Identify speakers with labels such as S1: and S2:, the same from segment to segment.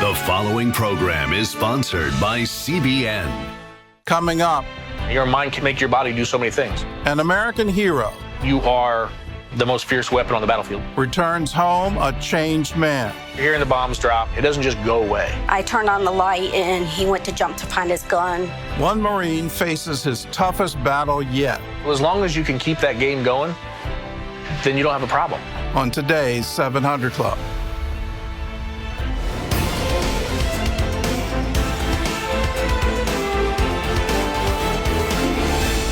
S1: The following program is sponsored by CBN.
S2: Coming up,
S3: your mind can make your body do so many things.
S2: An American hero
S3: You are the most fierce weapon on the battlefield.
S2: returns home a changed man.
S3: You're hearing the bombs drop. It doesn't just go away.
S4: I turned on the light and he went to jump to find his gun.
S2: One Marine faces his toughest battle yet
S3: Well, as long as you can keep that game going, then you don't have a problem.
S2: on today's 700 Club.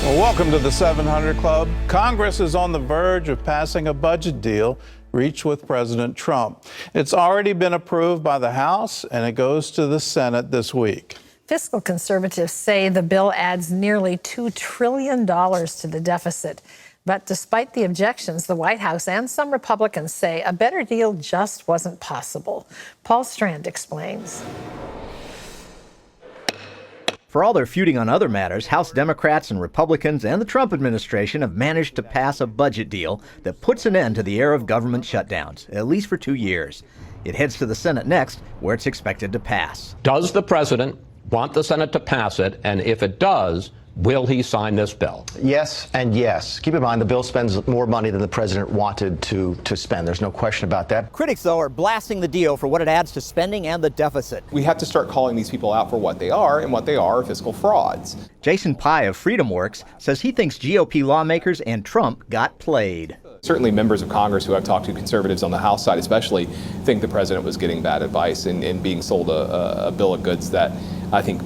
S2: Well, welcome to the 700 Club. Congress is on the verge of passing a budget deal reached with President Trump. It's already been approved by the House, and it goes to the Senate this week.
S5: Fiscal conservatives say the bill adds nearly $2 trillion to the deficit. But despite the objections, the White House and some Republicans say a better deal just wasn't possible. Paul Strand explains.
S6: For all their feuding on other matters, House Democrats and Republicans and the Trump administration have managed to pass a budget deal that puts an end to the era of government shutdowns, at least for 2 years. It heads to the Senate next, where it's expected to pass.
S7: Does the president want the Senate to pass it? And if it does, will he sign this bill?
S8: Yes and yes. Keep in mind, the bill spends more money than the president wanted to spend. There's no question about that.
S6: Critics, though, are blasting the deal for what it adds to spending and the deficit.
S9: We have to start calling these people out for what they are, and what they are fiscal frauds.
S6: Jason Pye of FreedomWorks says he thinks GOP lawmakers and Trump got played.
S9: Certainly members of Congress who I've talked to, conservatives on the House side especially, think the president was getting bad advice and being sold a bill of goods that I think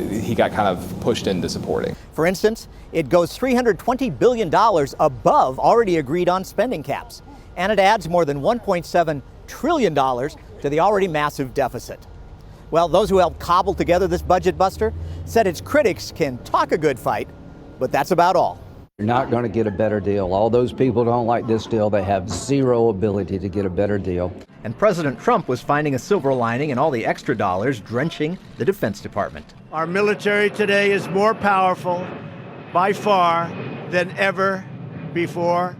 S9: he got kind of pushed into supporting.
S6: For instance, it goes $320 billion above already agreed on spending caps. And it adds more than $1.7 trillion to the already massive deficit. Well, those who helped cobble together this budget buster said its critics can talk a good fight, but that's about all.
S10: You're not going to get a better deal. All those people don't like this deal. They have zero ability to get a better deal.
S6: And President Trump was finding a silver lining in all the extra dollars drenching the Defense Department.
S11: Our military today is more powerful by far than ever before.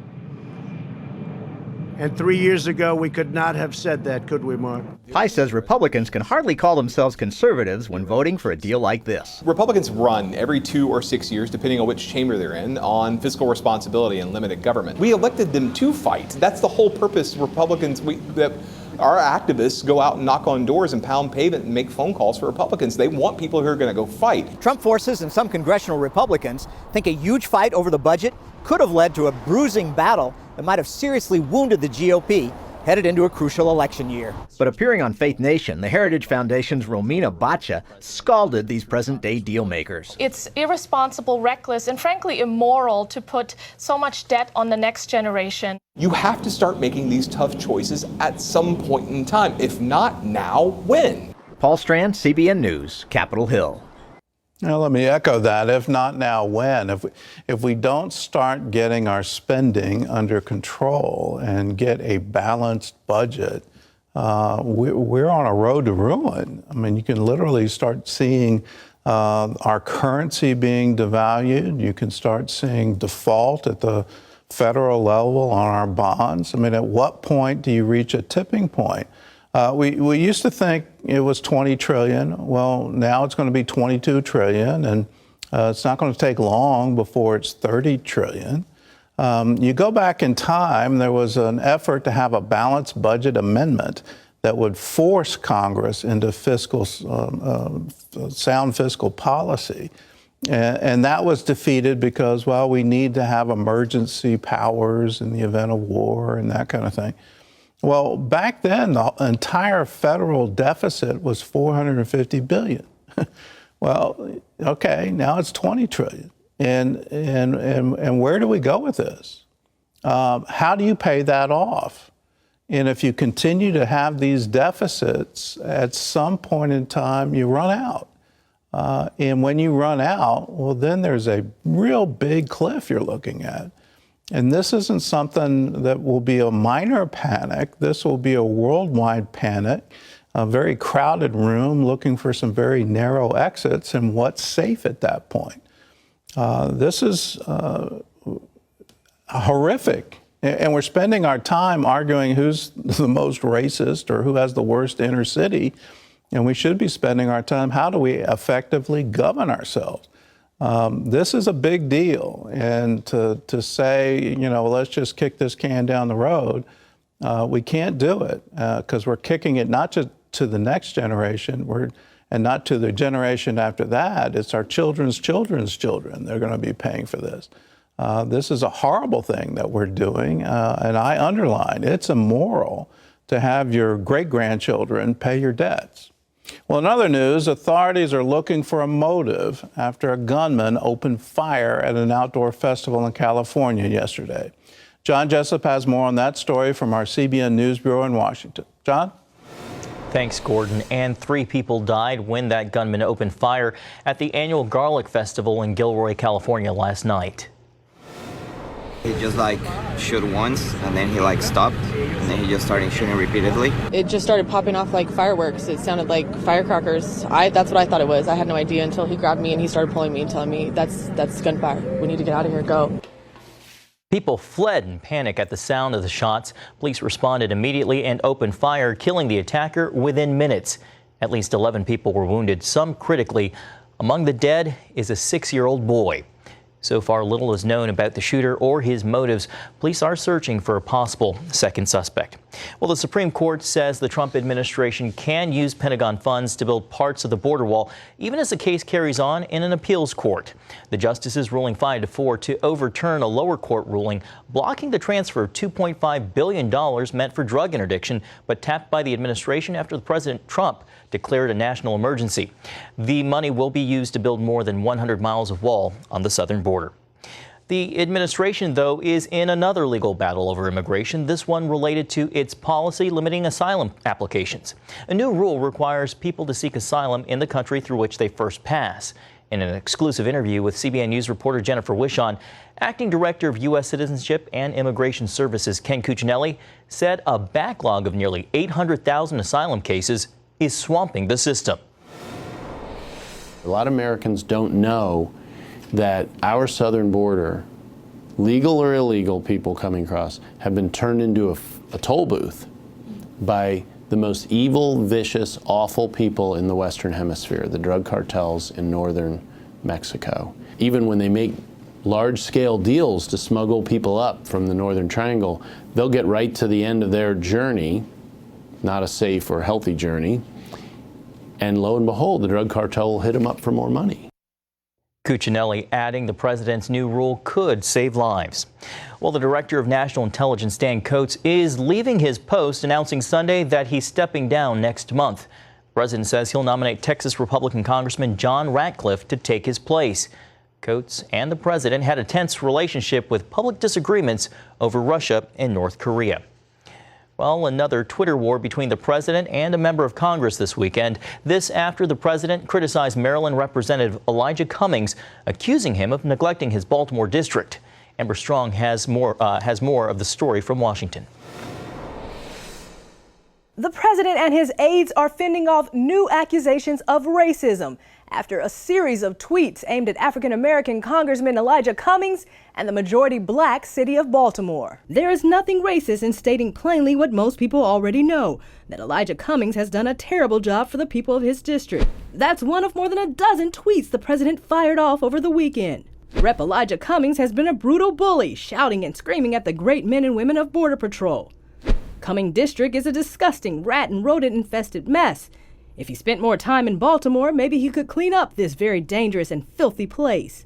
S11: And 3 years ago, we could not have said that, could we, Mark?
S6: Pye says Republicans can hardly call themselves conservatives when voting for a deal like this.
S9: Republicans run every 2 or 6 years, depending on which chamber they're in, on fiscal responsibility and limited government. We elected them to fight. That's the whole purpose. Republicans, that our activists go out and knock on doors and pound pavement and make phone calls for Republicans. They want people who are going to go fight.
S6: Trump forces and some congressional Republicans think a huge fight over the budget could have led to a bruising battle that might have seriously wounded the GOP headed into a crucial election year. But appearing on Faith Nation, the Heritage Foundation's Romina Bacha scalded these present-day deal makers.
S12: It's irresponsible, reckless, and frankly immoral to put so much debt on the next generation.
S9: You have to start making these tough choices at some point in time. If not now, when?
S6: Paul Strand, CBN News, Capitol Hill.
S2: Now, let me echo that. If not now, when? If we don't start getting our spending under control and get a balanced budget, we're on a road to ruin. I mean, you can literally start seeing our currency being devalued. You can start seeing default at the federal level on our bonds. I mean, at what point do you reach a tipping point? We used to think it was 20 trillion. Well, now it's going to be 22 trillion, and it's not going to take long before it's 30 trillion. You go back in time, there was an effort to have a balanced budget amendment that would force Congress into sound fiscal policy. And that was defeated because, well, we need to have emergency powers in the event of war and that kind of thing. Well, back then, the entire federal deficit was $450 billion. Well, okay, now it's 20 trillion. And where do we go with this? How do you pay that off? And if you continue to have these deficits, at some point in time, you run out. And when you run out, well, then there's a real big cliff you're looking at. And this isn't something that will be a minor panic. This will be a worldwide panic, a very crowded room looking for some very narrow exits and what's safe at that point. This is horrific And we're spending our time arguing who's the most racist or who has the worst inner city. And we should be spending our time, how do we effectively govern ourselves? This is a big deal. And to say, let's just kick this can down the road, we can't do it because we're kicking it not just to the next generation and not to the generation after that. It's our children's children's children. They're going to be paying for this. This is a horrible thing that we're doing, and I underline, it's immoral to have your great-grandchildren pay your debts. Well, in other news, authorities are looking for a motive after a gunman opened fire at an outdoor festival in California yesterday. John Jessup has more on that story from our CBN News Bureau in Washington. John?
S13: Thanks, Gordon. And 3 people died when that gunman opened fire at the annual Garlic Festival in Gilroy, California last night.
S14: He just shoot once and then he stopped and then he just started shooting repeatedly.
S15: It just started popping off like fireworks. It sounded like firecrackers. That's what I thought it was. I had no idea until he grabbed me and he started pulling me and telling me that's gunfire. We need to get out of here, go.
S13: People fled in panic at the sound of the shots. Police responded immediately and opened fire, killing the attacker within minutes. At least 11 people were wounded, some critically. Among the dead is a 6-year-old boy. So far, little is known about the shooter or his motives. Police are searching for a possible second suspect. Well, the Supreme Court says the Trump administration can use Pentagon funds to build parts of the border wall, even as the case carries on in an appeals court. The justices ruling 5-4 to overturn a lower court ruling blocking the transfer of $2.5 billion meant for drug interdiction, but tapped by the administration after President Trump declared a national emergency. The money will be used to build more than 100 miles of wall on the southern border. The administration, though, is in another legal battle over immigration, this one related to its policy limiting asylum applications. A new rule requires people to seek asylum in the country through which they first pass. In an exclusive interview with CBN News reporter Jennifer Wishon, Acting Director of U.S. Citizenship and Immigration Services Ken Cuccinelli said a backlog of nearly 800,000 asylum cases is swamping the system.
S16: A lot of Americans don't know that our southern border, legal or illegal people coming across, have been turned into a toll booth by the most evil, vicious, awful people in the Western Hemisphere, the drug cartels in northern Mexico. Even when they make large-scale deals to smuggle people up from the Northern Triangle, they'll get right to the end of their journey, not a safe or healthy journey, and lo and behold, the drug cartel will hit them up for more money.
S13: Cuccinelli adding the president's new rule could save lives. Well, the director of national intelligence, Dan Coats, is leaving his post, announcing Sunday that he's stepping down next month. The president says he'll nominate Texas Republican Congressman John Ratcliffe to take his place. Coats and the president had a tense relationship with public disagreements over Russia and North Korea. Well, another Twitter war between the president and a member of Congress this weekend. This after the president criticized Maryland Representative Elijah Cummings, accusing him of neglecting his Baltimore district. Amber Strong has more of the story from Washington.
S17: The president and his aides are fending off new accusations of racism after a series of tweets aimed at African-American Congressman Elijah Cummings and the majority black city of Baltimore. There is nothing racist in stating plainly what most people already know, that Elijah Cummings has done a terrible job for the people of his district. That's one of more than a dozen tweets the president fired off over the weekend. Rep. Elijah Cummings has been a brutal bully, shouting and screaming at the great men and women of Border Patrol. Cummings District is a disgusting rat and rodent-infested mess. If he spent more time in Baltimore, maybe he could clean up this very dangerous and filthy place.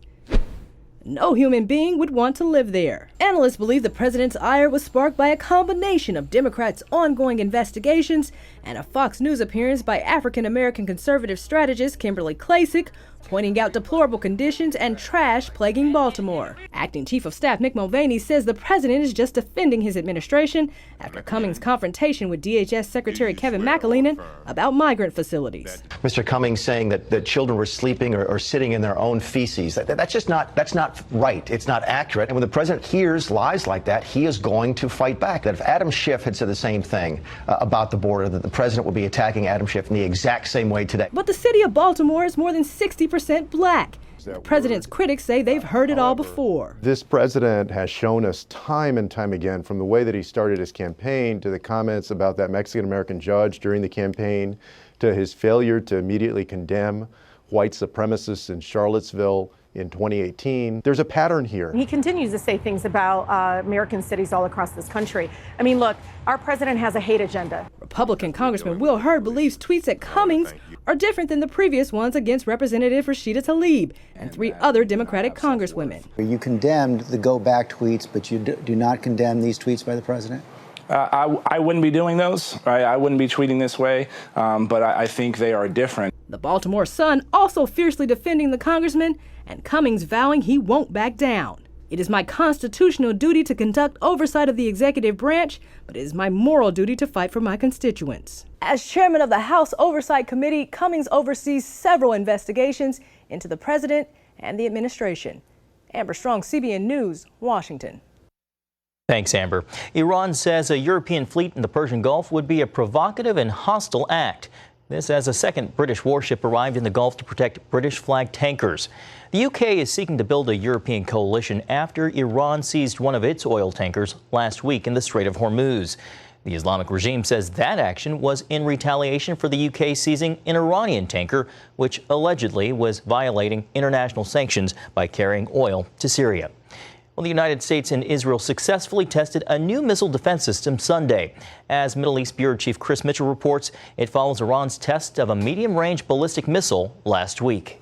S17: No human being would want to live there. Analysts believe the president's ire was sparked by a combination of Democrats' ongoing investigations and a Fox News appearance by African-American conservative strategist Kimberly Klacik, pointing out deplorable conditions and trash plaguing Baltimore. Acting Chief of Staff Mick Mulvaney says the president is just defending his administration after Cummings' confrontation with DHS Secretary Kevin McAleenan about migrant facilities.
S8: Mr. Cummings saying that children were sleeping or sitting in their own feces. That's not right. It's not accurate. And when the president hears lies like that, he is going to fight back. That if Adam Schiff had said the same thing about the border, that the president would be attacking Adam Schiff in the exact same way today.
S17: But the city of Baltimore is more than 60% black. The president's critics say they've heard it all before.
S18: This president has shown us time and time again, from the way that he started his campaign to the comments about that Mexican-American judge during the campaign, to his failure to immediately condemn white supremacists in Charlottesville in 2018. There's a pattern here.
S19: He continues to say things about American cities all across this country. I mean, look, our president has a hate agenda.
S17: Republican Congressman Will Hurd believes tweets at Cummings are different than the previous ones against Representative Rashida Tlaib and 3 other Democratic congresswomen.
S20: You condemned the go back tweets, but you do not condemn these tweets by the president?
S21: I wouldn't be doing those, right? I wouldn't be tweeting this way, but I think they are different.
S17: The Baltimore Sun also fiercely defending the congressman, and Cummings vowing he won't back down. It is my constitutional duty to conduct oversight of the executive branch, but it is my moral duty to fight for my constituents. As chairman of the House Oversight Committee, Cummings oversees several investigations into the president and the administration. Amber Strong, CBN News, Washington.
S13: Thanks, Amber. Iran says a European fleet in the Persian Gulf would be a provocative and hostile act. This as a second British warship arrived in the Gulf to protect British-flagged tankers. The UK is seeking to build a European coalition after Iran seized one of its oil tankers last week in the Strait of Hormuz. The Islamic regime says that action was in retaliation for the UK seizing an Iranian tanker, which allegedly was violating international sanctions by carrying oil to Syria. Well, the United States and Israel successfully tested a new missile defense system Sunday. As Middle East Bureau Chief Chris Mitchell reports, it follows Iran's test of a medium-range ballistic missile last week.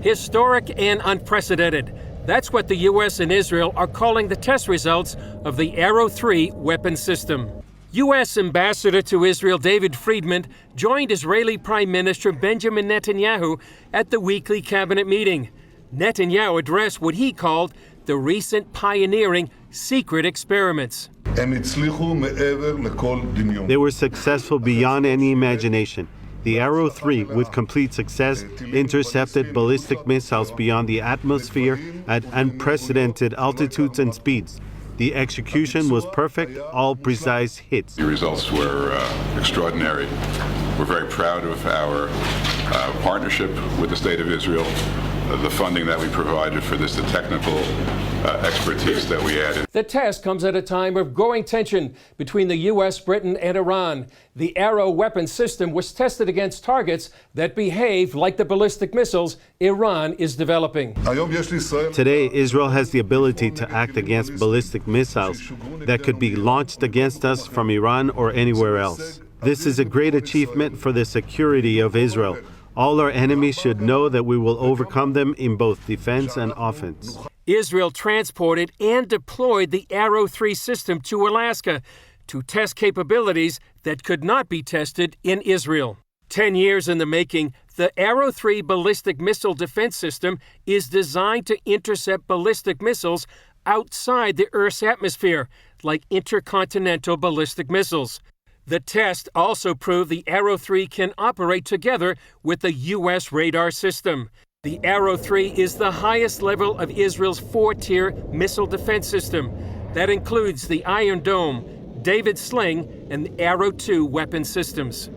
S22: Historic and unprecedented. That's what the U.S. and Israel are calling the test results of the Arrow 3 weapon system. U.S. Ambassador to Israel David Friedman joined Israeli Prime Minister Benjamin Netanyahu at the weekly cabinet meeting. Netanyahu addressed what he called the recent pioneering secret experiments.
S23: They were successful beyond any imagination. The Arrow 3, with complete success, intercepted ballistic missiles beyond the atmosphere at unprecedented altitudes and speeds. The execution was perfect, all precise hits.
S24: The results were extraordinary. We're very proud of our partnership with the State of Israel, the funding that we provided for this, the technical expertise that we added.
S22: The test comes at a time of growing tension between the U.S., Britain, and Iran. The Arrow weapon system was tested against targets that behave like the ballistic missiles Iran is developing.
S23: Today, Israel has the ability to act against ballistic missiles that could be launched against us from Iran or anywhere else. This is a great achievement for the security of Israel. All our enemies should know that we will overcome them in both defense and offense.
S22: Israel transported and deployed the Arrow 3 system to Alaska to test capabilities that could not be tested in Israel. 10 years in the making, the Arrow 3 ballistic missile defense system is designed to intercept ballistic missiles outside the Earth's atmosphere, like intercontinental ballistic missiles. The test also proved the Arrow 3 can operate together with the U.S. radar system. The Arrow 3 is the highest level of Israel's 4-tier missile defense system. That includes the Iron Dome, David Sling, and the Arrow 2 weapon systems.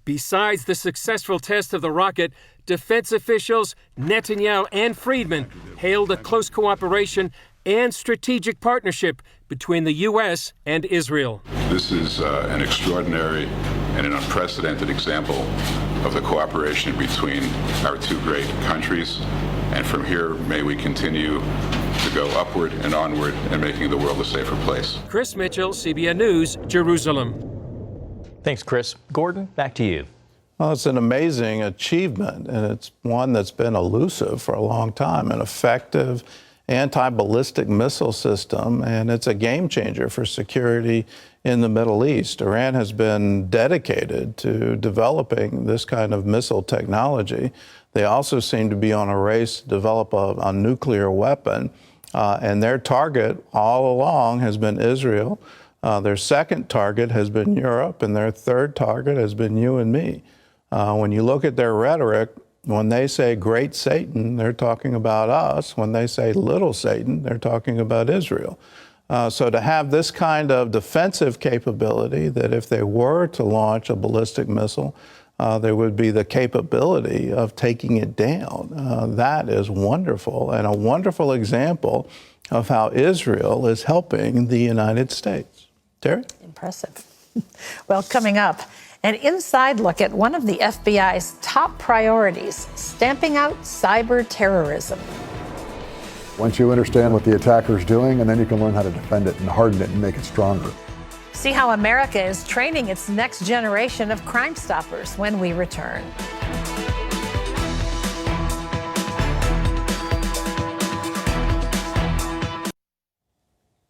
S22: Besides the successful test of the rocket, defense officials, Netanyahu and Friedman hailed a close cooperation and strategic partnership between the U.S. and Israel.
S24: This is an extraordinary and an unprecedented example of the cooperation between our two great countries. And from here, may we continue to go upward and onward in making the world a safer place.
S22: Chris Mitchell, CBN News, Jerusalem.
S13: Thanks, Chris. Gordon, back to you.
S2: Well, it's an amazing achievement, and it's one that's been elusive for a long time, an effective anti-ballistic missile system, and it's a game changer for security in the Middle East. Iran has been dedicated to developing this kind of missile technology. They also seem to be on a race to develop a nuclear weapon, and their target all along has been Israel. Their second target has been Europe, and their third target has been you and me. When you look at their rhetoric, when they say great Satan, they're talking about us. When they say little Satan, they're talking about Israel. So to have this kind of defensive capability, that if they were to launch a ballistic missile, there would be the capability of taking it down. That is wonderful, and a wonderful example of how Israel is helping the United States. Terry?
S1: Impressive. Well, coming up, an inside look at one of the FBI's top priorities, stamping out cyber terrorism.
S3: Once you understand what the attacker's doing, and then you can learn how to defend it and harden it and make it stronger.
S1: See how America is training its next generation of Crime Stoppers when we return.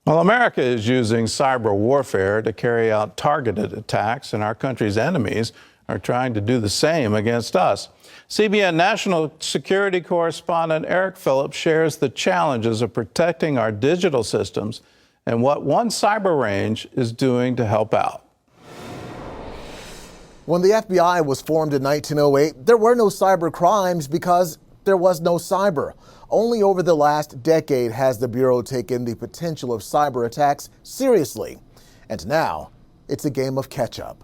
S2: Well, America is using cyber warfare to carry out targeted attacks, and our country's enemies are trying to do the same against us. CBN national security correspondent Eric Phillips shares the challenges of protecting our digital systems and what one cyber range is doing to help out.
S4: When the FBI was formed in 1908, there were no cyber crimes because there was no cyber. Only over the last decade has the Bureau taken the potential of cyber attacks seriously. And now, it's a game of catch-up.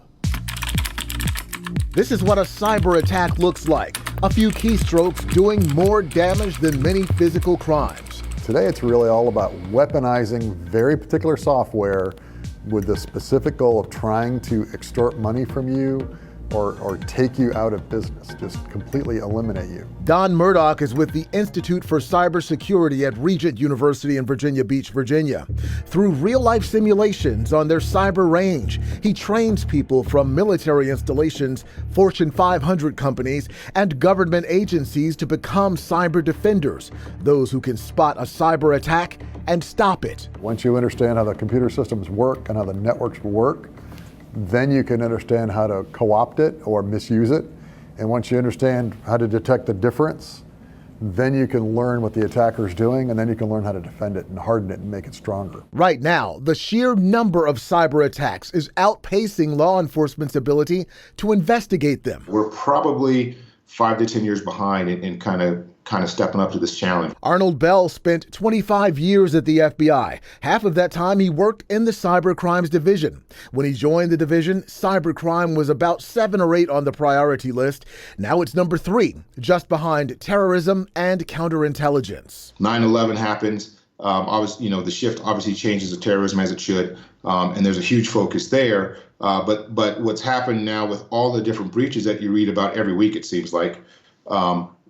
S4: This is what a cyber attack looks like. A few keystrokes doing more damage than many physical crimes.
S3: Today it's really all about weaponizing very particular software with the specific goal of trying to extort money from you or take you out of business, just completely eliminate you.
S4: Don Murdoch is with the Institute for Cybersecurity at Regent University in Virginia Beach, Virginia. Through real-life simulations on their cyber range, he trains people from military installations, Fortune 500 companies, and government agencies to become cyber defenders, those who can spot a cyber attack and stop it.
S3: Once you understand how the computer systems work and how the networks work, then you can understand how to co-opt it or misuse it. And once you understand how to detect the difference, then you can learn what the attacker's doing, and then you can learn how to defend it and harden it and make it stronger.
S4: Right now, the sheer number of cyber attacks is outpacing law enforcement's ability to investigate them.
S5: We're probably 5 to 10 years behind in kind of stepping up to this challenge.
S4: Arnold Bell spent 25 years at the FBI. Half of that time he worked in the cyber crimes division. When he joined the division, cybercrime was about 7 or 8 on the priority list. Now it's number 3, just behind terrorism and counterintelligence.
S5: 9/11 happens. Obviously, the shift obviously changes the terrorism as it should, and there's a huge focus there. But what's happened now with all the different breaches that you read about every week, it seems like,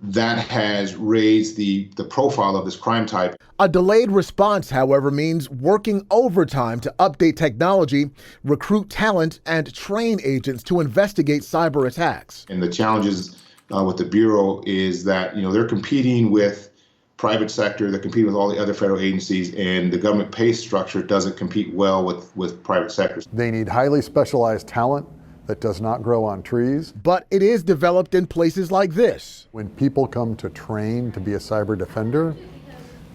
S5: that has raised the profile of this crime type.
S4: A delayed response, however, means working overtime to update technology, recruit talent, and train agents to investigate cyber attacks.
S5: And the challenges with the Bureau is that, they're competing with private sector, they're competing with all the other federal agencies, and the government pay structure doesn't compete well with private sectors.
S3: They need highly specialized talent that does not grow on trees.
S4: But it is developed in places like this.
S3: When people come to train to be a cyber defender,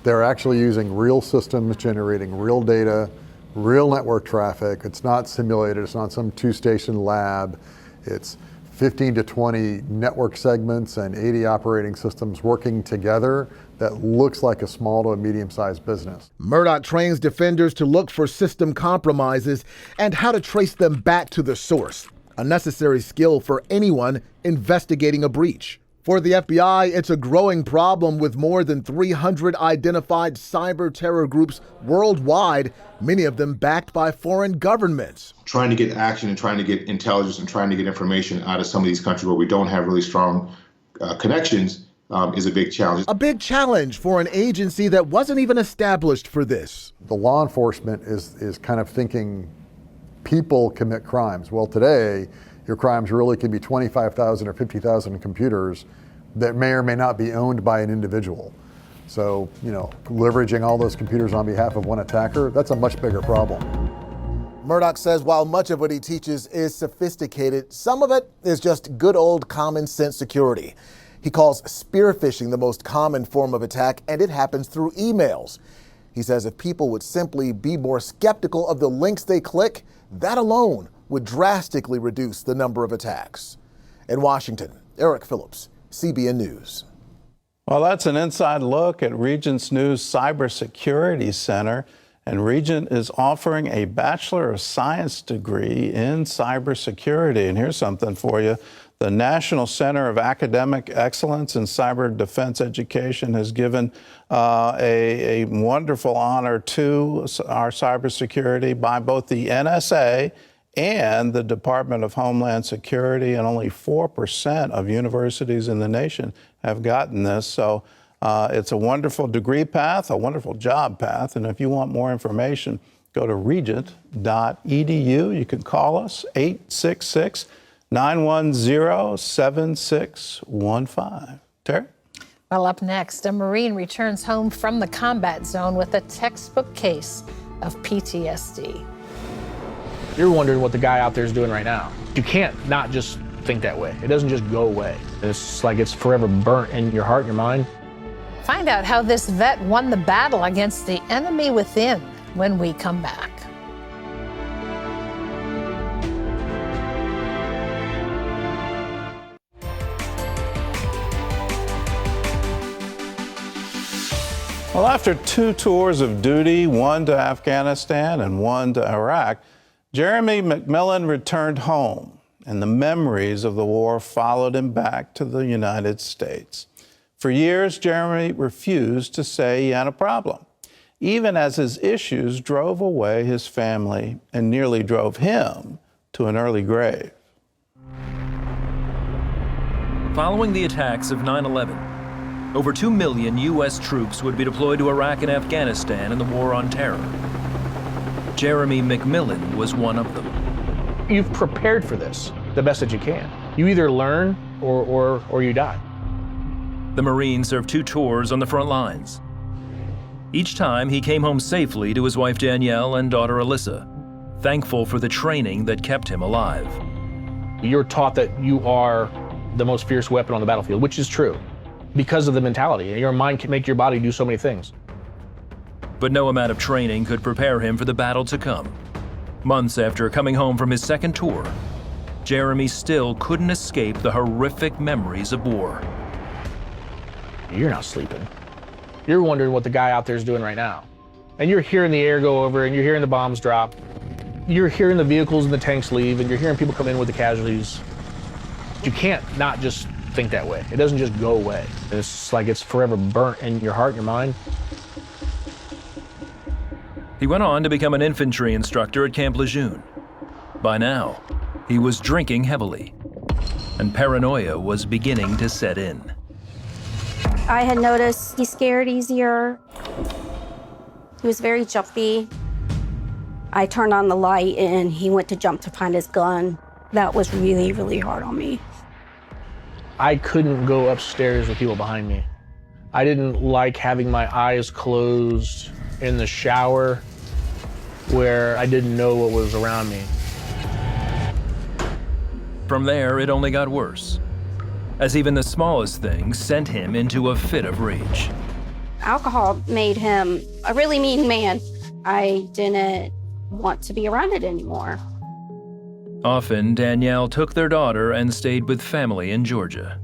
S3: they're actually using real systems, generating real data, real network traffic. It's not simulated, it's not some 2-station lab. It's 15 to 20 network segments and 80 operating systems working together that looks like a small to a medium-sized business.
S4: Murdoch trains defenders to look for system compromises and how to trace them back to the source, a necessary skill for anyone investigating a breach. For the FBI, it's a growing problem with more than 300 identified cyber terror groups worldwide, many of them backed by foreign governments.
S5: Trying to get action and trying to get intelligence and trying to get information out of some of these countries where we don't have really strong connections is a big challenge.
S4: A big challenge for an agency that wasn't even established for this.
S3: The law enforcement is kind of thinking people commit crimes. Well, today, your crimes really can be 25,000 or 50,000 computers that may or may not be owned by an individual. So, leveraging all those computers on behalf of one attacker, that's a much bigger problem.
S4: Murdoch says while much of what he teaches is sophisticated, some of it is just good old common sense security. He calls spear phishing the most common form of attack, and it happens through emails. He says if people would simply be more skeptical of the links they click, that alone would drastically reduce the number of attacks. In Washington, Eric Phillips, CBN News.
S2: Well, that's an inside look at Regent's new Cybersecurity Center. And Regent is offering a Bachelor of Science degree in cybersecurity. And here's something for you. The National Center of Academic Excellence in Cyber Defense Education has given a wonderful honor to our cybersecurity by both the NSA and the Department of Homeland Security, and only 4% of universities in the nation have gotten this. So it's a wonderful degree path, a wonderful job path, and if you want more information, go to regent.edu. You can call us, 866-910-7615. Terry?
S1: Well, up next, a Marine returns home from the combat zone with a textbook case of PTSD.
S7: You're wondering what the guy out there is doing right now. You can't not just think that way. It doesn't just go away. It's like it's forever burnt in your heart and your mind.
S1: Find out how this vet won the battle against the enemy within when we come back.
S2: Well, after 2 tours of duty, one to Afghanistan and one to Iraq, Jeremy McMillan returned home, and the memories of the war followed him back to the United States. For years, Jeremy refused to say he had a problem, even as his issues drove away his family and nearly drove him to an early grave.
S10: Following the attacks of 9/11, over 2 million U.S. troops would be deployed to Iraq and Afghanistan in the war on terror. Jeremy McMillan was one of them.
S7: You've prepared for this the best that you can. You either learn or you die.
S10: The Marine served 2 tours on the front lines. Each time he came home safely to his wife Danielle and daughter Alyssa, thankful for the training that kept him alive.
S7: You're taught that you are the most fierce weapon on the battlefield, which is true, because of the mentality. Your mind can make your body do so many things.
S10: But no amount of training could prepare him for the battle to come. Months after coming home from his second tour, Jeremy still couldn't escape the horrific memories of war.
S7: You're not sleeping. You're wondering what the guy out there is doing right now. And you're hearing the air go over, and you're hearing the bombs drop. You're hearing the vehicles and the tanks leave, and you're hearing people come in with the casualties. You can't not just think that way. It doesn't just go away. It's like it's forever burnt in your heart and your mind.
S10: He went on to become an infantry instructor at Camp Lejeune. By now, he was drinking heavily, and paranoia was beginning to set in.
S11: I had noticed he scared easier. He was very jumpy. I turned on the light and he went to jump to find his gun. That was really, really hard on me.
S7: I couldn't go upstairs with people behind me. I didn't like having my eyes closed in the shower where I didn't know what was around me.
S10: From there, it only got worse, as even the smallest things sent him into a fit of rage.
S11: Alcohol made him a really mean man. I didn't want to be around it anymore.
S10: Often, Danielle took their daughter and stayed with family in Georgia.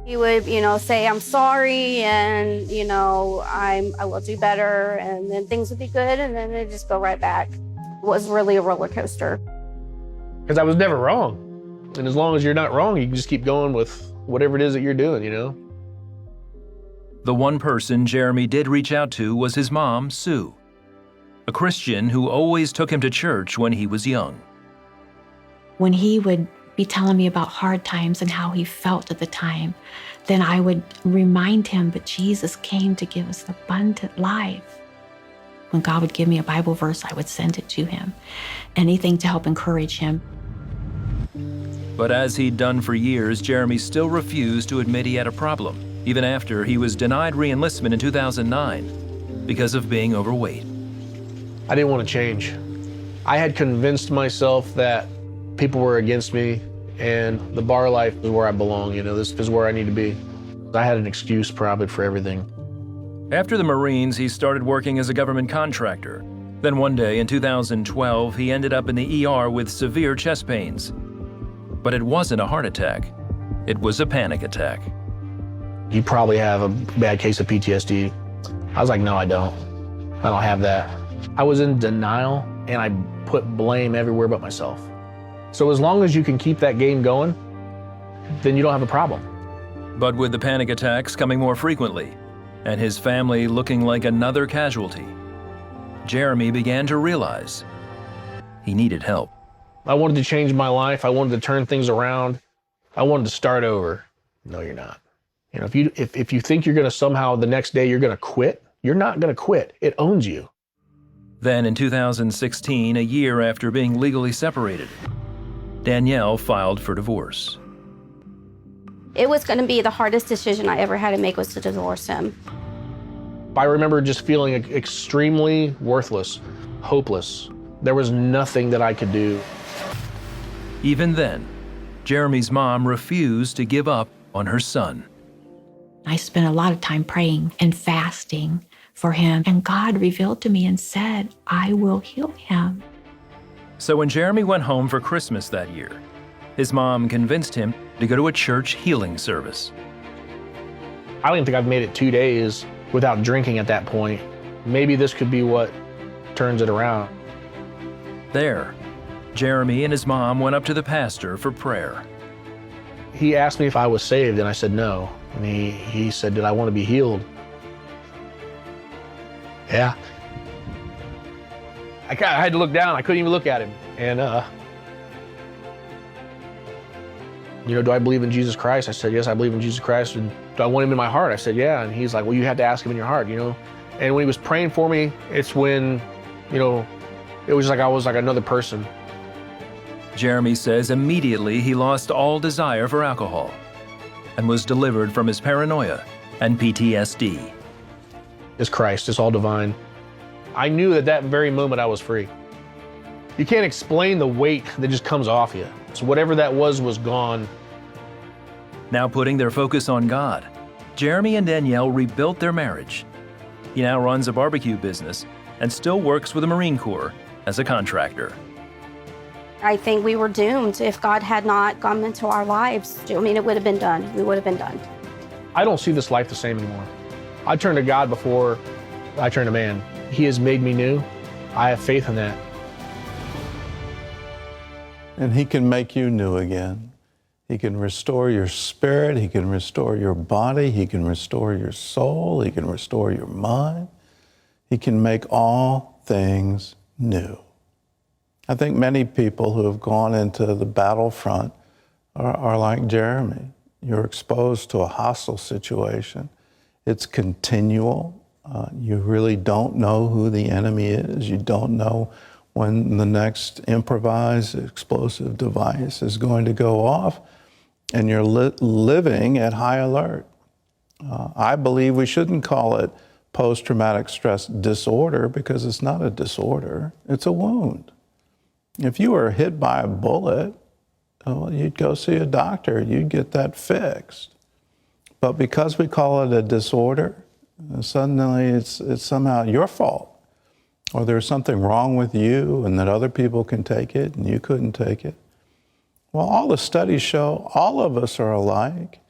S11: He would, say, I'm sorry, and, I will do better, and then things would be good, and then it'd just go right back. It was really a roller coaster.
S7: Because I was never wrong. And as long as you're not wrong, you can just keep going with whatever it is that you're doing,
S10: The one person Jeremy did reach out to was his mom, Sue, a Christian who always took him to church when he was young.
S12: When he would be telling me about hard times and how he felt at the time, then I would remind him, but Jesus came to give us abundant life. When God would give me a Bible verse, I would send it to him. Anything to help encourage him.
S10: But as he'd done for years, Jeremy still refused to admit he had a problem, even after he was denied re-enlistment in 2009 because of being overweight.
S7: I didn't want to change. I had convinced myself that people were against me, and the bar life is where I belong. This is where I need to be. I had an excuse probably for everything.
S10: After the Marines, he started working as a government contractor. Then one day in 2012, he ended up in the ER with severe chest pains. But it wasn't a heart attack. It was a panic attack.
S7: You probably have a bad case of PTSD. I was like, no, I don't. I don't have that. I was in denial, and I put blame everywhere but myself. So as long as you can keep that game going, then you don't have a problem.
S10: But with the panic attacks coming more frequently and his family looking like another casualty, Jeremy began to realize he needed help.
S7: I wanted to change my life. I wanted to turn things around. I wanted to start over. No, you're not. You know, if you think you're going to somehow the next day you're going to quit, you're not going to quit. It owns you.
S10: Then in 2016, a year after being legally separated, Danielle filed for divorce.
S11: It was going to be the hardest decision I ever had to make, was to divorce him.
S7: I remember just feeling extremely worthless, hopeless. There was nothing that I could do.
S10: Even then, Jeremy's mom refused to give up on her son.
S12: I spent a lot of time praying and fasting for him, and God revealed to me and said, I will heal him.
S10: So when Jeremy went home for Christmas that year, his mom convinced him to go to a church healing service.
S7: I don't even think I've made it 2 days without drinking at that point. Maybe this could be what turns it around.
S10: There, Jeremy and his mom went up to the pastor for prayer.
S7: He asked me if I was saved, and I said no. And he said, did I want to be healed? Yeah. I had to look down. I couldn't even look at him. And, do I believe in Jesus Christ? I said, yes, I believe in Jesus Christ. And do I want him in my heart? I said, yeah. And he's like, well, you have to ask him in your heart, And when he was praying for me, it's when, it was like I was like another person.
S10: Jeremy says immediately he lost all desire for alcohol and was delivered from his paranoia and PTSD.
S7: It's Christ, it's all divine. I knew at that very moment I was free. You can't explain the weight that just comes off you. So whatever that was gone.
S10: Now putting their focus on God, Jeremy and Danielle rebuilt their marriage. He now runs a barbecue business and still works with the Marine Corps as a contractor.
S11: I think we were doomed. If God had not come into our lives, it would have been done. We would have been done.
S7: I don't see this life the same anymore. I turn to God before I turn to man. He has made me new. I have faith in that.
S2: And he can make you new again. He can restore your spirit. He can restore your body. He can restore your soul. He can restore your mind. He can make all things new. I think many people who have gone into the battlefront are like Jeremy. You're exposed to a hostile situation. It's continual. You really don't know who the enemy is. You don't know when the next improvised explosive device is going to go off, and you're living at high alert. I believe we shouldn't call it post-traumatic stress disorder, because it's not a disorder, it's a wound. If you were hit by a bullet, well, you'd go see a doctor, you'd get that fixed. But because we call it a disorder, suddenly it's somehow your fault, or there's something wrong with you and that other people can take it and you couldn't take it. Well, all the studies show all of us are alike.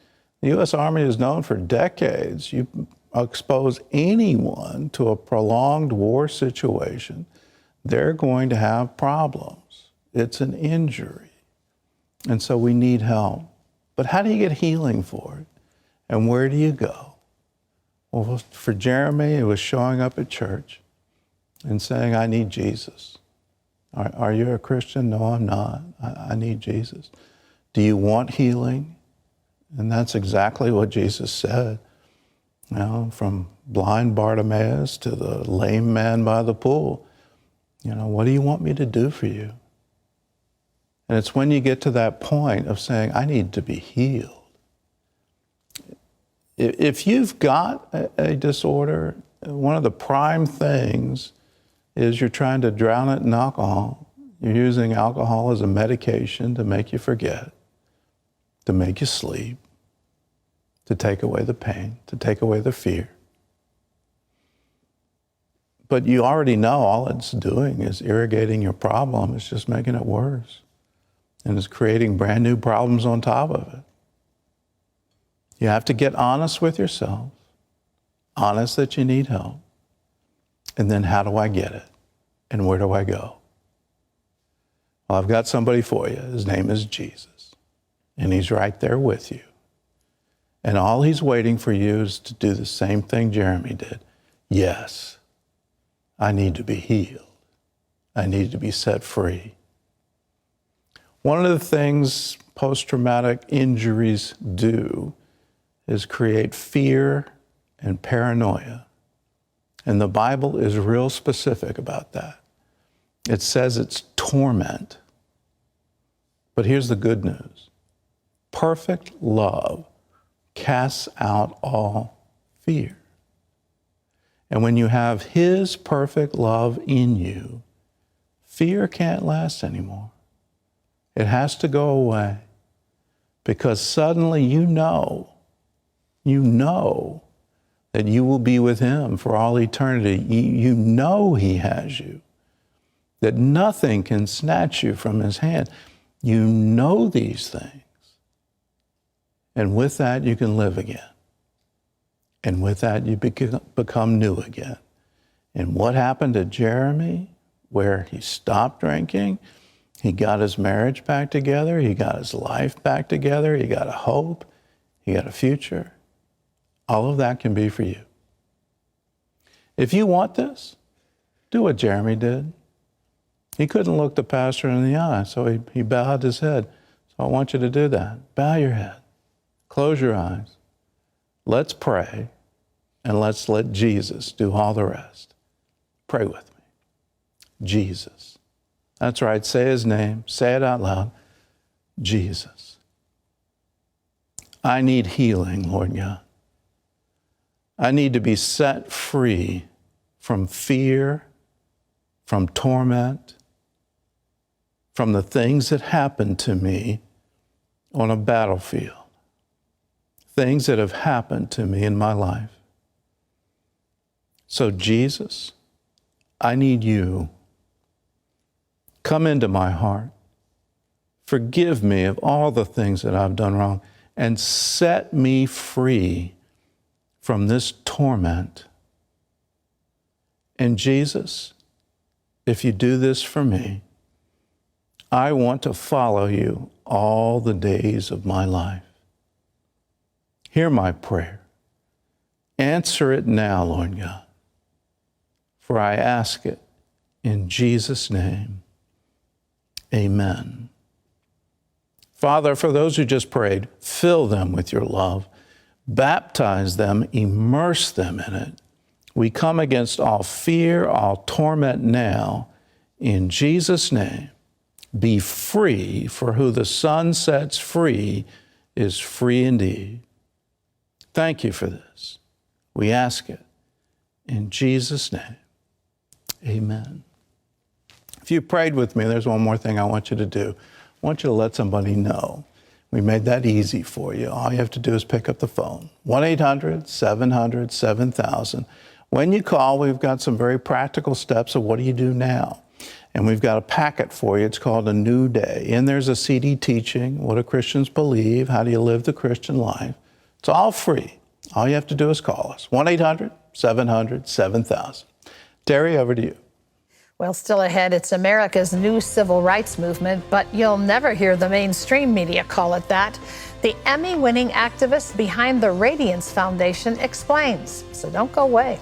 S2: The U.S. Army is known for decades. You expose anyone to a prolonged war situation, they're going to have problems. It's an injury. And so we need help. But how do you get healing for it? And where do you go? Well, for Jeremy, it was showing up at church and saying, I need Jesus. Are you a Christian? No, I'm not. I need Jesus. Do you want healing? And that's exactly what Jesus said. From blind Bartimaeus to the lame man by the pool. What do you want me to do for you? And it's when you get to that point of saying, I need to be healed. If you've got a disorder, one of the prime things is you're trying to drown it in alcohol. You're using alcohol as a medication to make you forget, to make you sleep, to take away the pain, to take away the fear. But you already know all it's doing is irrigating your problem. It's just making it worse. And it's creating brand new problems on top of it. You have to get honest with yourself, honest that you need help. And then how do I get it? And where do I go? Well, I've got somebody for you. His name is Jesus. and he's right there with you. And all he's waiting for you is to do the same thing Jeremy did. Yes, I need to be healed. I need to be set free. One of the things post-traumatic injuries do is create fear and paranoia. And the Bible is real specific about that. It says it's torment. But here's the good news. Perfect love casts out all fear. And when you have his perfect love in you, fear can't last anymore. It has to go away because suddenly you know that you will be with him for all eternity. You know he has you, that nothing can snatch you from his hand. You know these things. And with that, you can live again. And with that, you become new again. And what happened to Jeremy, where he stopped drinking, he got his marriage back together, he got his life back together, he got a hope, he got a future. All of that can be for you. If you want this, do what Jeremy did. He couldn't look the pastor in the eye, so he bowed his head. So I want you to do that. Bow your head. Close your eyes. Let's pray, and let's let Jesus do all the rest. Pray with me. Jesus. That's right. Say his name. Say it out loud. Jesus. I need healing, Lord God. I need to be set free from fear, from torment, from the things that happened to me on a battlefield, things that have happened to me in my life. So, Jesus, I need you. Come into my heart. Forgive me of all the things that I've done wrong and set me free from this torment. And Jesus, if you do this for me, I want to follow you all the days of my life. Hear my prayer. Answer it now, Lord God, for I ask it in Jesus' name. Amen. Father, for those who just prayed, fill them with your love. Baptize them, immerse them in it. We come against all fear, all torment now. In Jesus' name, be free, for who the Son sets free is free indeed. Thank you for this. We ask it in Jesus' name. Amen. If you prayed with me, there's one more thing I want you to do. I want you to let somebody know. We made that easy for you. All you have to do is pick up the phone. 1-800-700-7000. When you call, we've got some very practical steps of what do you do now. And we've got a packet for you. It's called A New Day. And there's a CD teaching, what do Christians believe? How do you live the Christian life? It's all free. All you have to do is call us. 1-800-700-7000. Terry, over to you.
S1: Well, still ahead, it's America's new civil rights movement, but you'll never hear the mainstream media call it that. The Emmy-winning activist behind the Radiance Foundation explains, so don't go away.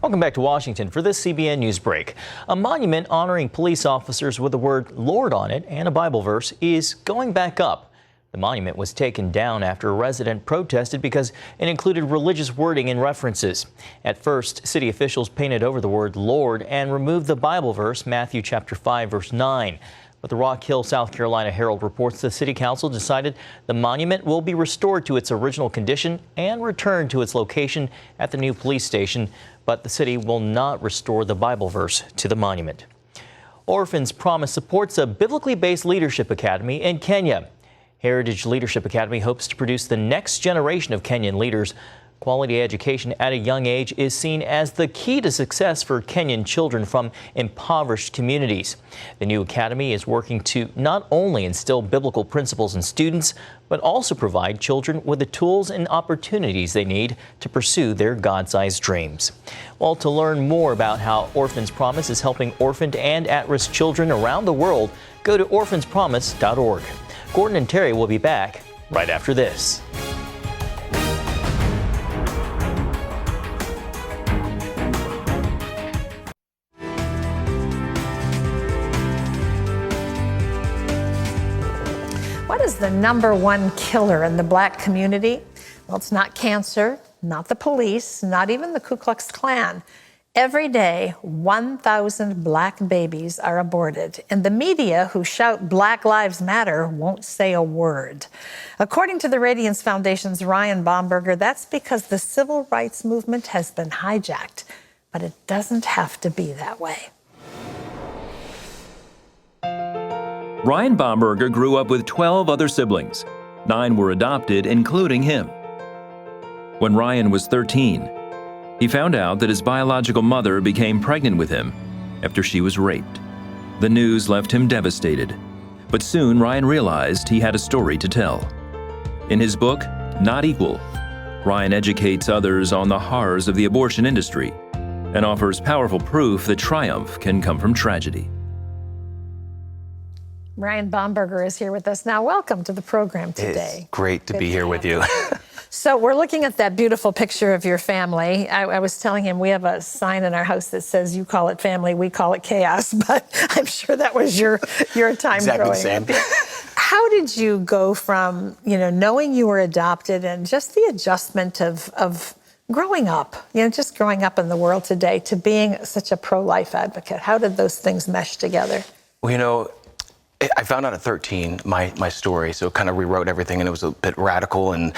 S13: Welcome back to Washington for this CBN Newsbreak. A monument honoring police officers with the word Lord on it and a Bible verse is going back up. The monument was taken down after a resident protested because it included religious wording and references. At first, city officials painted over the word Lord and removed the Bible verse, Matthew chapter 5, verse 9. But the Rock Hill, South Carolina Herald reports the city council decided the monument will be restored to its original condition and returned to its location at the new police station, but the city will not restore the Bible verse to the monument. Orphans Promise supports a biblically based leadership academy in Kenya. Heritage Leadership Academy hopes to produce the next generation of Kenyan leaders, Quality education at a young age is seen as the key to success for Kenyan children from impoverished communities. The new academy is working to not only instill biblical principles in students, but also provide children with the tools and opportunities they need to pursue their God-sized dreams. Well, to learn more about how Orphans Promise is helping orphaned and at-risk children around the world, go to orphanspromise.org. Gordon and Terry will be back right after this.
S1: What is the #1 killer in the black community? Well, it's not cancer, not the police, not even the Ku Klux Klan. Every day, 1,000 black babies are aborted, and the media who shout Black Lives Matter won't say a word. According to the Radiance Foundation's Ryan Bomberger, that's because the civil rights movement has been hijacked, but it doesn't have to be that way.
S10: Ryan Bomberger grew up with 12 other siblings. 9 were adopted, including him. When Ryan was 13, he found out that his biological mother became pregnant with him after she was raped. The news left him devastated, but soon Ryan realized he had a story to tell. In his book, Not Equal, Ryan educates others on the horrors of the abortion industry and offers powerful proof that triumph can come from tragedy.
S1: Ryan Bomberger is here with us now. Welcome to the program today.
S6: It's great to be here with you.
S1: So we're looking at that beautiful picture of your family. I was telling him we have a sign in our house that says you call it family, we call it chaos, but I'm sure that was your time
S6: exactly
S1: growing up.
S6: the same.
S1: How did you go from, knowing you were adopted and just the adjustment of growing up, just growing up in the world today to being such a pro-life advocate? How did those things mesh together?
S6: Well, I found out at 13 my story, so it kind of rewrote everything, and it was a bit radical, and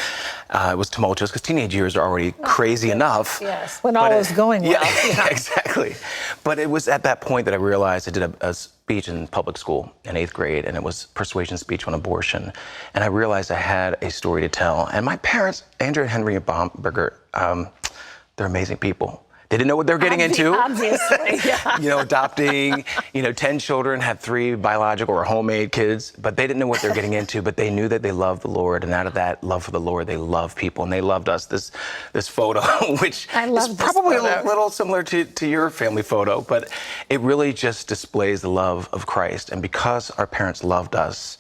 S6: it was tumultuous because teenage years are already crazy enough.
S1: Yes, when all was going well.
S6: Yeah, exactly. But it was at that point that I realized I did a speech in public school in 8th grade, and it was persuasion speech on abortion. And I realized I had a story to tell. And my parents, Andrew and Henry Bomberger, they're amazing people. They didn't know what they were getting into.
S1: Obviously, yeah.
S6: Adopting, 10 children, had 3 biological or homemade kids, but they didn't know what they were getting into, but they knew that they loved the Lord, and out of that love for the Lord, they love people, and they loved us. This photo, which is probably a little similar to your family photo, but it really just displays the love of Christ. And because our parents loved us,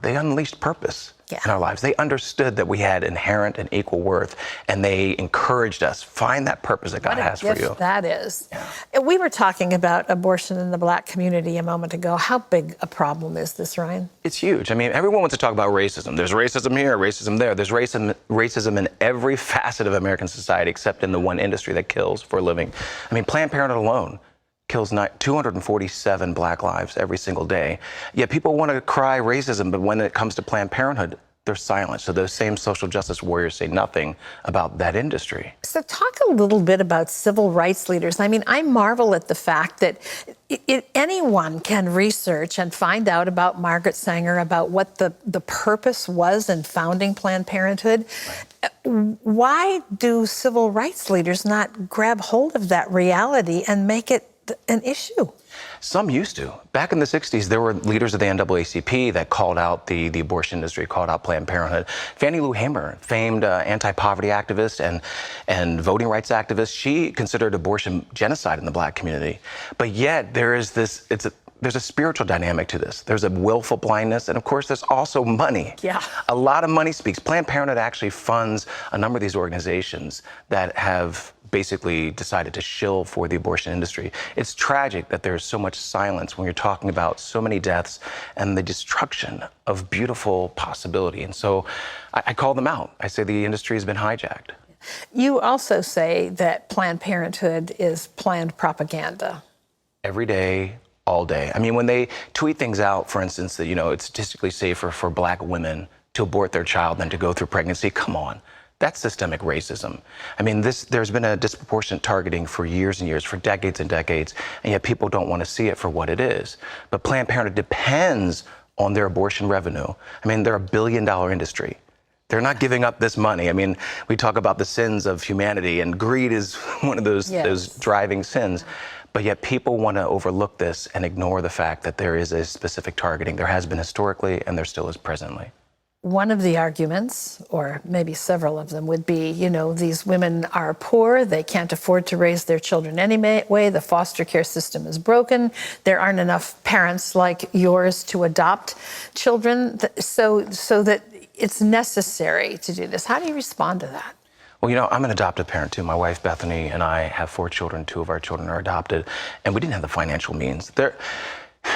S6: they unleashed purpose in our lives. They understood that we had inherent and equal worth, and they encouraged us, find that purpose that God has for you.
S1: What a gift that is. Yeah. We were talking about abortion in the black community a moment ago. How big a problem is this, Ryan?
S6: It's huge. I mean, everyone wants to talk about racism. There's racism here, racism there. There's racism in every facet of American society except in the one industry that kills for a living. I mean, Planned Parenthood alone kills 247 black lives every single day. Yet people want to cry racism, but when it comes to Planned Parenthood, they're silent. So those same social justice warriors say nothing about that industry.
S1: So talk a little bit about civil rights leaders. I mean, I marvel at the fact that anyone can research and find out about Margaret Sanger, about what the purpose was in founding Planned Parenthood. Why do civil rights leaders not grab hold of that reality and make it an issue?
S6: Some used to. Back in the 60s, there were leaders of the NAACP that called out the abortion industry, called out Planned Parenthood. Fannie Lou Hamer, famed anti-poverty activist and voting rights activist, she considered abortion genocide in the black community. But yet there is there's a spiritual dynamic to this. There's a willful blindness, and of course, there's also money.
S1: Yeah.
S6: A lot of money speaks. Planned Parenthood actually funds a number of these organizations that have basically decided to shill for the abortion industry. It's tragic that there's so much silence when you're talking about so many deaths and the destruction of beautiful possibility. And so I call them out. I say the industry has been hijacked.
S1: You also say that Planned Parenthood is planned propaganda.
S6: Every day, all day. I mean, when they tweet things out, for instance, that, it's statistically safer for black women to abort their child than to go through pregnancy, come on. That's systemic racism. I mean, there's been a disproportionate targeting for years and years, for decades and decades, and yet people don't want to see it for what it is. But Planned Parenthood depends on their abortion revenue. I mean, they're $1 billion industry. They're not giving up this money. I mean, we talk about the sins of humanity, and greed is one of those driving sins. But yet people want to overlook this and ignore the fact that there is a specific targeting. There has been historically, and there still is presently.
S1: One of the arguments, or maybe several of them, would be, you know, these women are poor, they can't afford to raise their children anyway, the foster care system is broken, there aren't enough parents like yours to adopt children, so that it's necessary to do this. How do you respond to that?
S6: Well, you know, I'm an adoptive parent too. My wife, Bethany, and I have 4 children. 2 of our children are adopted, and we didn't have the financial means.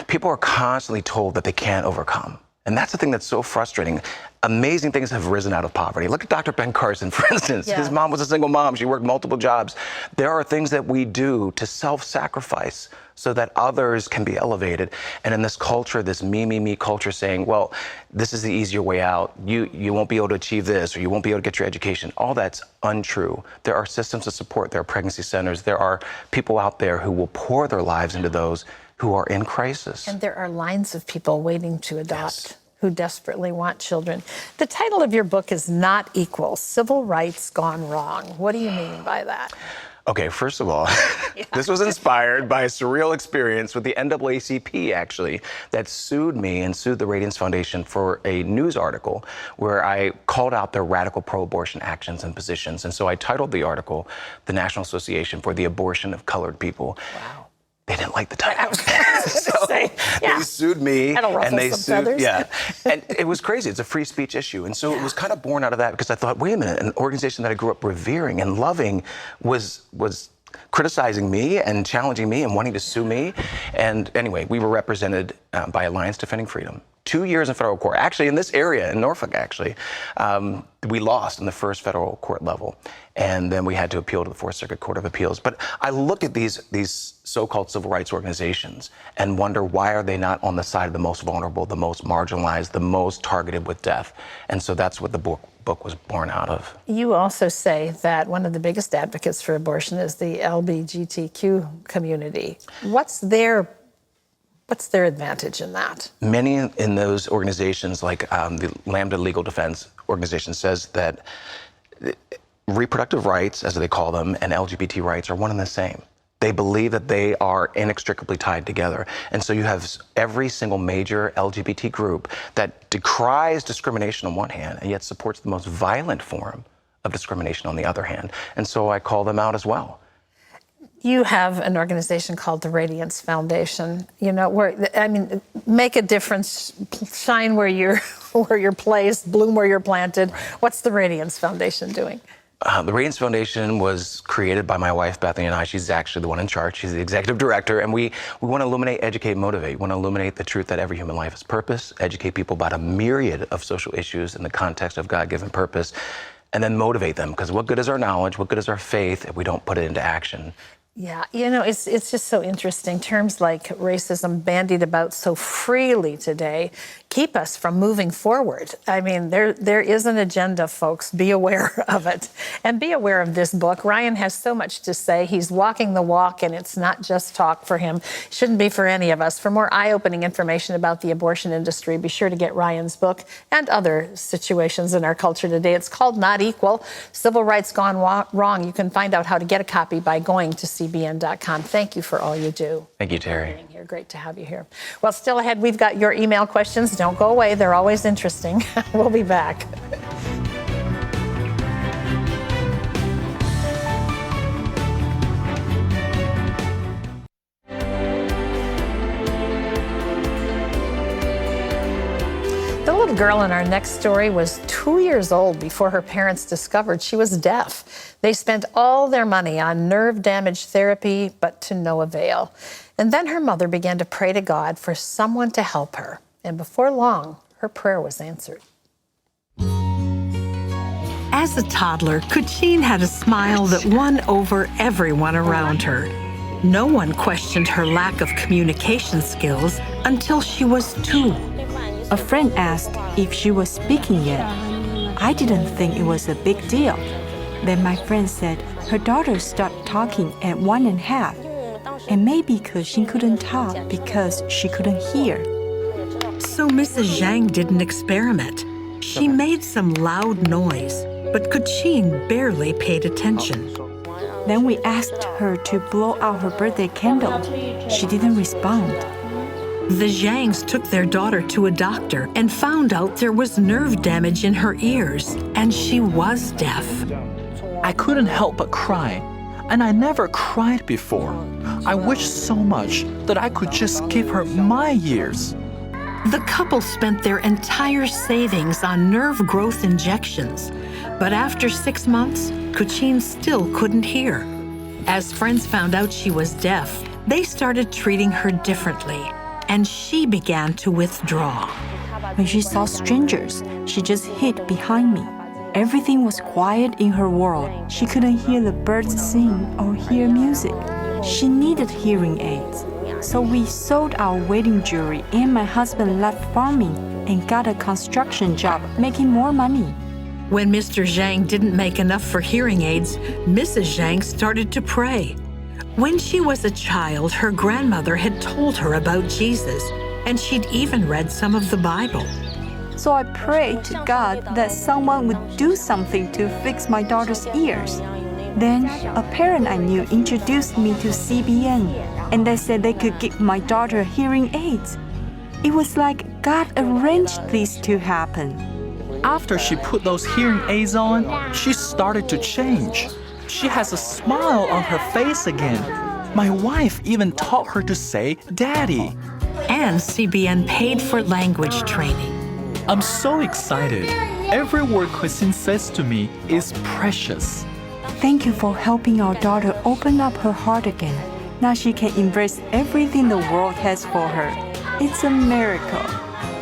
S6: People are constantly told that they can't overcome. And that's the thing that's so frustrating. Amazing things have risen out of poverty. Look at Dr. Ben Carson, for instance.
S1: Yeah.
S6: His mom was a single mom. She worked multiple jobs. There are things that we do to self-sacrifice so that others can be elevated. And in this culture, this me culture saying, well, this is the easier way out. You won't be able to achieve this, or you won't be able to get your education. All that's untrue. There are systems of support. There are pregnancy centers. There are people out there who will pour their lives into those who are in crisis.
S1: And there are lines of people waiting to adopt who desperately want children. The title of your book is Not Equal, Civil Rights Gone Wrong. What do you mean by that?
S6: Okay, first of all, this was inspired by a surreal experience with the NAACP, actually, that sued me and sued the Radiance Foundation for a news article where I called out their radical pro-abortion actions and positions. And so I titled the article, The National Association for the Abortion of Colored People. Wow. They didn't like the title. So they sued me, and they sued, and it was crazy. It's a free speech issue. And so it was kind of born out of that, because I thought, wait a minute, an organization that I grew up revering and loving was criticizing me and challenging me and wanting to sue me. And anyway, we were represented by Alliance Defending Freedom. 2 years in federal court, actually in this area, in Norfolk, actually. We lost in the first federal court level. And then we had to appeal to the Fourth Circuit Court of Appeals. But I look at these so-called civil rights organizations and wonder, why are they not on the side of the most vulnerable, the most marginalized, the most targeted with death? And so that's what the book was born out of.
S1: You also say that one of the biggest advocates for abortion is the LGBTQ community. What's their advantage in that?
S6: Many in those organizations, like the Lambda Legal Defense organization, says that reproductive rights, as they call them, and LGBT rights are one and the same. They believe that they are inextricably tied together. And so you have every single major LGBT group that decries discrimination on one hand, and yet supports the most violent form of discrimination on the other hand. And so I call them out as well.
S1: You have an organization called the Radiance Foundation, you know, where, I mean, make a difference, shine where you're placed, bloom where you're planted. What's the Radiance Foundation doing?
S6: The Radiance Foundation was created by my wife, Bethany, and I. She's actually the one in charge. She's the executive director, and we want to illuminate, educate, motivate. We want to illuminate the truth that every human life has purpose, educate people about a myriad of social issues in the context of God-given purpose, and then motivate them, because what good is our knowledge, what good is our faith if we don't put it into action?
S1: Yeah, you know, it's just so interesting. Terms like racism bandied about so freely today keep us from moving forward. I mean, there is an agenda, folks. Be aware of it. And be aware of this book. Ryan has so much to say. He's walking the walk, and it's not just talk for him. It shouldn't be for any of us. For more eye-opening information about the abortion industry, be sure to get Ryan's book and other situations in our culture today. It's called Not Equal, Civil Rights Gone Wrong. You can find out how to get a copy by going to cbn.com. Thank you for all you do.
S6: Thank you, Terry.
S1: Great to have you here. Well, still ahead, we've got your email questions. Don't go away. They're always interesting. We'll be back. The little girl in our next story was 2 years old before her parents discovered she was deaf. They spent all their money on nerve damage therapy, but to no avail. And then her mother began to pray to God for someone to help her. And before long, her prayer was answered.
S9: As a toddler, Kuchine had a smile that won over everyone around her. No one questioned her lack of communication skills until she was 2.
S14: A friend asked if she was speaking yet. I didn't think it was a big deal. Then my friend said her daughter stopped talking at 1.5, and maybe Kuchine couldn't talk because she couldn't hear.
S9: So Mrs. Zhang did an experiment. She made some loud noise, but Kuchin barely paid attention.
S14: Then we asked her to blow out her birthday candle. She didn't respond.
S9: The Zhangs took their daughter to a doctor and found out there was nerve damage in her ears, and she was deaf.
S8: I couldn't help but cry, and I never cried before. I wish so much that I could just give her my ears.
S9: The couple spent their entire savings on nerve growth injections, but after 6 months, Kuchin still couldn't hear. As friends found out she was deaf, they started treating her differently, and she began to withdraw.
S14: When she saw strangers, she just hid behind me. Everything was quiet in her world. She couldn't hear the birds sing or hear music. She needed hearing aids. So we sold our wedding jewelry, and my husband left farming and got a construction job, making more money.
S9: When Mr. Zhang didn't make enough for hearing aids, Mrs. Zhang started to pray. When she was a child, her grandmother had told her about Jesus, and she'd even read some of the Bible.
S14: So I prayed to God that someone would do something to fix my daughter's ears. Then a parent I knew introduced me to CBN, and they said they could give my daughter hearing aids. It was like God arranged these to happen.
S8: After she put those hearing aids on, she started to change. She has a smile on her face again. My wife even taught her to say Daddy.
S9: And CBN paid for language training.
S8: I'm so excited. Every word Kuchin says to me is precious.
S14: Thank you for helping our daughter open up her heart again. Now she can embrace everything the world has for her. It's a miracle.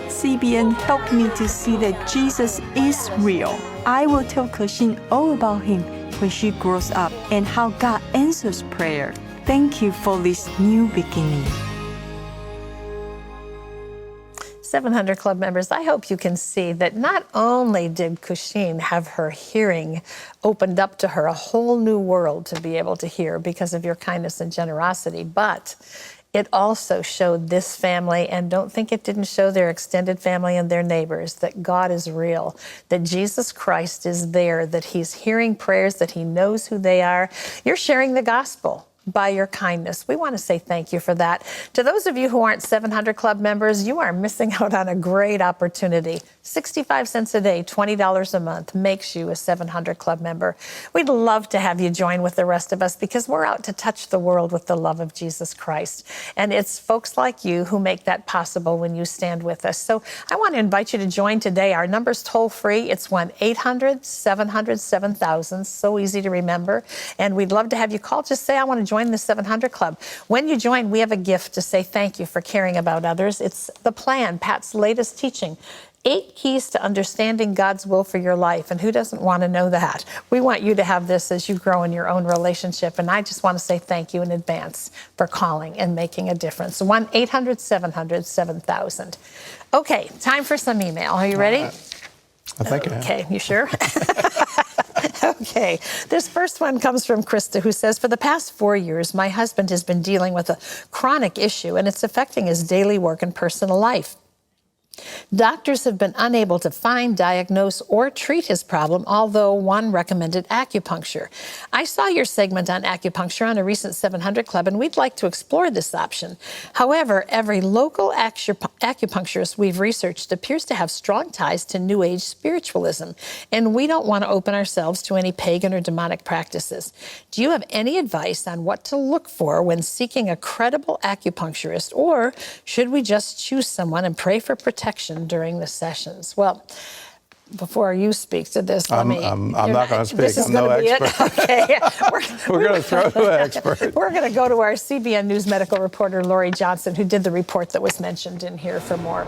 S14: CBN helped me to see that Jesus is real. I will tell Kuchin all about him when she grows up and how God answers prayer. Thank you for this new beginning.
S1: 700 Club members, I hope you can see that not only did Kuchin have her hearing opened up to her, a whole new world to be able to hear because of your kindness and generosity, but it also showed this family, and don't think it didn't show their extended family and their neighbors, that God is real, that Jesus Christ is there, that he's hearing prayers, that he knows who they are. You're sharing the gospel by your kindness. We want to say thank you for that. To those of you who aren't 700 Club members, you are missing out on a great opportunity. 65 cents a day, $20 a month makes you a 700 Club member. We'd love to have you join with the rest of us because we're out to touch the world with the love of Jesus Christ. And it's folks like you who make that possible when you stand with us. So I want to invite you to join today. Our number's toll free. It's 1-800-700-7000. So easy to remember. And we'd love to have you call. Just say, I want to join the 700 Club. When you join, we have a gift to say thank you for caring about others. It's the plan, Pat's latest teaching. 8 keys to understanding God's will for your life. And who doesn't want to know that? We want you to have this as you grow in your own relationship. And I just want to say thank you in advance for calling and making a difference. 1-800-700-7000. Okay, time for some email. Are you ready?
S2: I think I am.
S1: Okay, you sure? Okay, this first one comes from Krista, who says, for the past 4 years, my husband has been dealing with a chronic issue, and it's affecting his daily work and personal life. Doctors have been unable to find, diagnose, or treat his problem, although one recommended acupuncture. I saw your segment on acupuncture on a recent 700 Club, and we'd like to explore this option. However, every local acupuncturist we've researched appears to have strong ties to New Age spiritualism, and we don't want to open ourselves to any pagan or demonic practices. Do you have any advice on what to look for when seeking a credible acupuncturist, or should we just choose someone and pray for protection during the sessions? Well, before you speak to this,
S2: I'm not going to speak. I'm no expert.
S1: Okay.
S2: We're going to throw to an expert.
S1: We're going to go to our CBN News medical reporter, Lori Johnson, who did the report that was mentioned in here for more.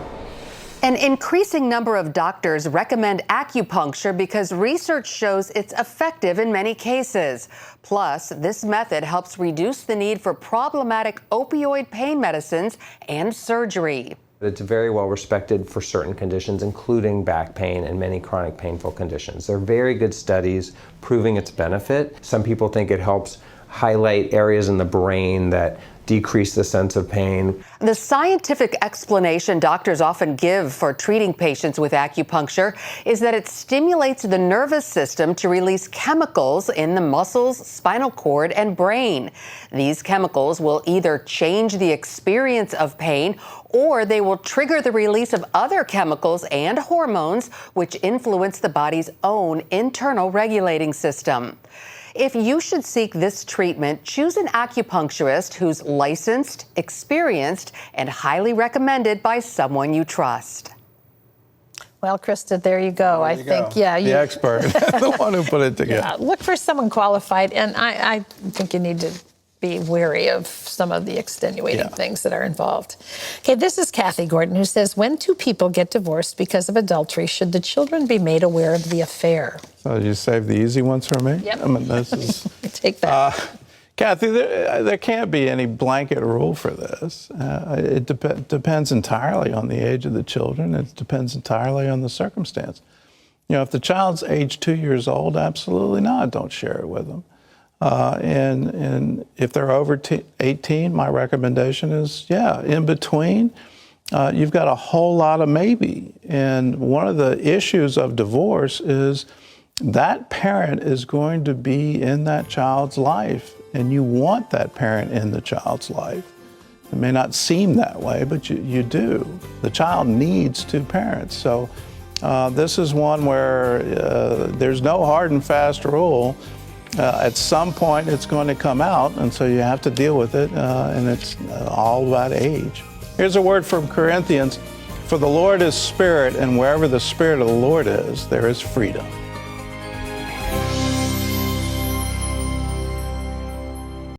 S15: An increasing number of doctors recommend acupuncture because research shows it's effective in many cases. Plus, this method helps reduce the need for problematic opioid pain medicines and surgery.
S16: It's very well respected for certain conditions, including back pain and many chronic painful conditions. There are very good studies proving its benefit. Some people think it helps highlight areas in the brain that decrease the sense of pain.
S15: The scientific explanation doctors often give for treating patients with acupuncture is that it stimulates the nervous system to release chemicals in the muscles, spinal cord, and brain. These chemicals will either change the experience of pain or they will trigger the release of other chemicals and hormones which influence the body's own internal regulating system. If you should seek this treatment, choose an acupuncturist who's licensed, experienced, and highly recommended by someone you trust.
S1: Well, Krista, there you go. I think, yeah.
S2: The expert, the one who put it together.
S1: Yeah, look for someone qualified, and I think you need to be wary of some of the extenuating things that are involved. Okay, this is Kathy Gordon, who says, when two people get divorced because of adultery, should the children be made aware of the affair?
S2: So you saved the easy ones for me?
S1: Yep.
S2: I mean, this is...
S1: Take that.
S2: Kathy, there can't be any blanket rule for this. It depends entirely on the age of the children. It depends entirely on the circumstance. You know, if the child's age 2 years old, absolutely not. Don't share it with them. And if they're over 18, my recommendation is, in between, you've got a whole lot of maybe. And one of the issues of divorce is that parent is going to be in that child's life, and you want that parent in the child's life. It may not seem that way, but you do. The child needs two parents. So this is one where there's no hard and fast rule. At some point, it's going to come out, and so you have to deal with it, and it's all about age. Here's a word from Corinthians. For the Lord is spirit, and wherever the spirit of the Lord is, there is freedom.